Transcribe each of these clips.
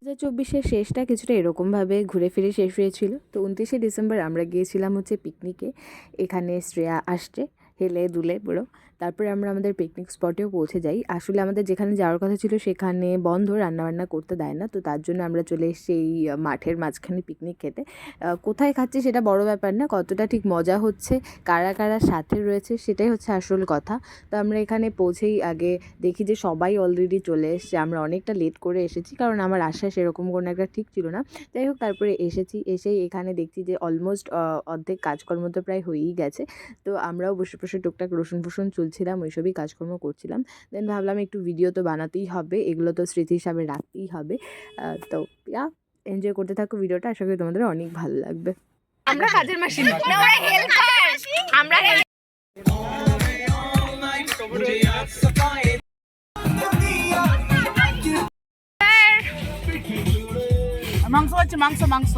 2024-এর শেষটা কিছুটা এরকমভাবে ঘুরে ফিরে শেষ হয়েছিল। তো 29শে ডিসেম্বর আমরা গিয়েছিলাম হচ্ছে পিকনিকে। এখানে শ্রেয়া আসছে হেলে দুলে পুরো। তারপরে আমরা আমাদের পিকনিক স্পটেও পৌঁছে যাই। আসলে আমাদের যেখানে যাওয়ার কথা ছিল সেখানে বন্ধ, রান্নাবান্না করতে দেয় না। তো তার জন্য আমরা চলে এসেছি এই মাঠের মাঝখানে পিকনিক খেতে। কোথায় খাচ্ছি সেটা বড় ব্যাপার না, কতটা ঠিক মজা হচ্ছে, কারা কারা সাথে রয়েছে সেটাই হচ্ছে আসল কথা। তো আমরা এখানে পৌঁছেই আগে দেখি যে সবাই অলরেডি চলে এসছে। আমরা অনেকটা লেট করে এসেছি কারণ আমার আসা সেরকম কোনো একটা ঠিক ছিল না। যাই হোক, তারপরে এসেই এখানে দেখছি যে অলমোস্ট অর্ধেক কাজকর্ম তো প্রায় হয়েই গেছে। তো আমরাও বসে বসে টুকটাক রসুন ফসুন চুলছিলাম, ওইসবই কাজকর্ম করছিলাম। দেন ভাবলাম একটু ভিডিও তো বানাতেই হবে, এগুলো তো স্মৃতি হিসাবে রাখতেই হবে। তো এনজয় করতে থাকো ভিডিওটা, আশা করি তোমাদের অনেক ভালো লাগবে। আমরা কাজের মাসি না, ওরা হেল্পার। আমরা মাংস হচ্ছে, মাংস মাংস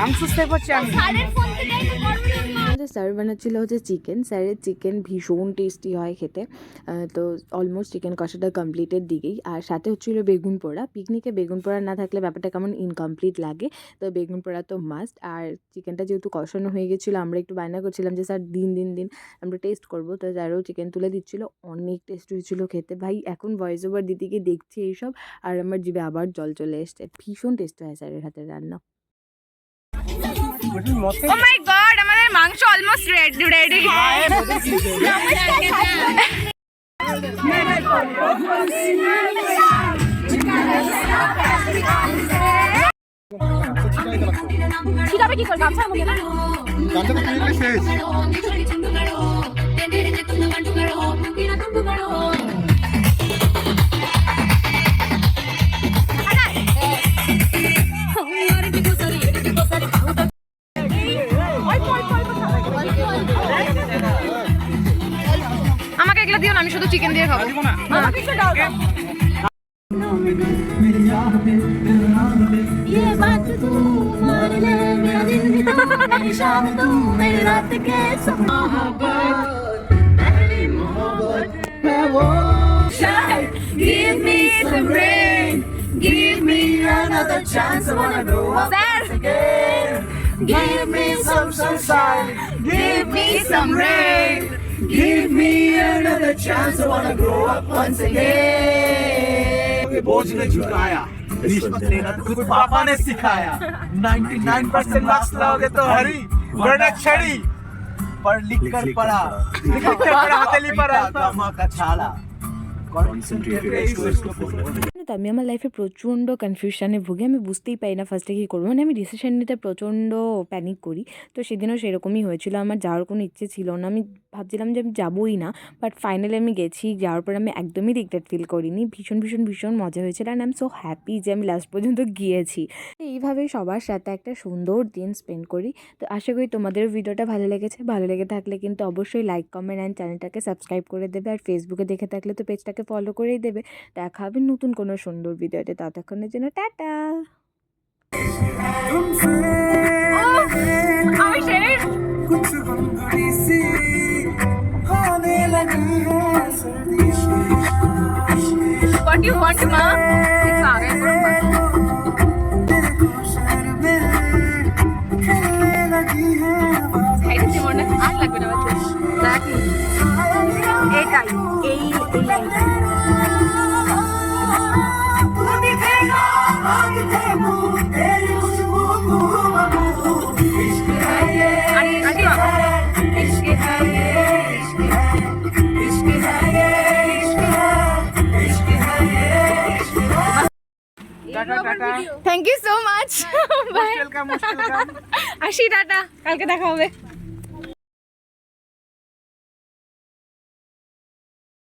মাংস স্টেপ হচ্ছে। আমি আমাদের স্যার বানাচ্ছিল হচ্ছে চিকেন। স্যারের চিকেন ভীষণ টেস্টি হয় খেতে। তো অলমোস্ট চিকেন কষাটা কমপ্লিটের দিকেই। আর সাথে হচ্ছিলো বেগুন পোড়া। পিকনিকে বেগুন পোড়া না থাকলে ব্যাপারটা কেমন ইনকমপ্লিট লাগে। তো বেগুন পোড়া তো মাস্ট। আর চিকেনটা যেহেতু কষানো হয়ে গেছিলো, আমরা একটু বায়না করছিলাম যে স্যার দিন আমরা টেস্ট করবো। তো স্যারও চিকেন তুলে দিচ্ছিলো, অনেক টেস্ট হয়েছিল খেতে। ভাই এখন ভয়েস ওভার দিতে গিয়ে দেখছি এইসব আর আমার জিভে আবার জল চলে এসছে। ভীষণ টেস্ট হয় স্যারের হাতের রান্না। ও মাই গড, আমাদের মাংস অলমোস্ট রেডি। কিভাবে কি করব? গামছা মনে না, গামছা তো কিনলে শেষ। আমাকে এগুলো দিও না, আমি শুধু চিকেন দিয়ে খাবো। আমাকে একটু দাও। ये बात तू मान ले, मेरा दिन भी तू, मेरी शाम तू, मेरी रात के पहली मोहब्बत है वो। Give me some rain, give me another chance, I wanna grow up again. Give me some sunshine, give me some rain, give me another chance, I wanna grow up once again. बोझ ने झुकाया, रिश्वत लेना तो खुद पापा ने सिखाया। 99% marks लाओगे तो हरी वरना छड़ी, पर लिख कर पढ़ा हथेली पर गामा का छाला। তো আমি আমার লাইফে প্রচণ্ড কনফিউশনে ভুগি। আমি বুঝতেই পারি না ফার্স্টে কী করবো। মানে আমি ডিসিশন নিতে প্রচণ্ড প্যানিক করি। তো সেদিনও সেরকমই হয়েছিল। আমার যাওয়ার কোনো ইচ্ছে ছিল না, আমি ভাবছিলাম যে আমি যাবোই না। বাট ফাইনালি আমি গেছি। যাওয়ার পর আমি একদমই রিগ্রেট ফিল করিনি। ভীষণ মজা হয়েছিল। And I am so happy যে আমি লাস্ট পর্যন্ত গিয়েছি। এইভাবেই সবার সাথে একটা সুন্দর দিন স্পেন্ড করি। তো আশা করি তোমাদেরও ভিডিওটা ভালো লেগেছে। ভালো লেগে থাকলে কিন্তু অবশ্যই লাইক, কমেন্ট অ্যান্ড চ্যানেলটাকে সাবস্ক্রাইব করে দেবে। আর ফেসবুকে দেখে থাকলে তো পেজটাকে ফলো করেই দেবে। দেখা হবে নতুন কোনো সুন্দর ভিডিওতে। ততক্ষণের জন্য tata. What do you want, ma? It's आगे करो मत। हेड से मोड़ने आग लग गया बच्चे। Exactly. एक आई, thank you so much. Bye. मुश्किल का আসি, টাটা, কালকে দেখা হবে।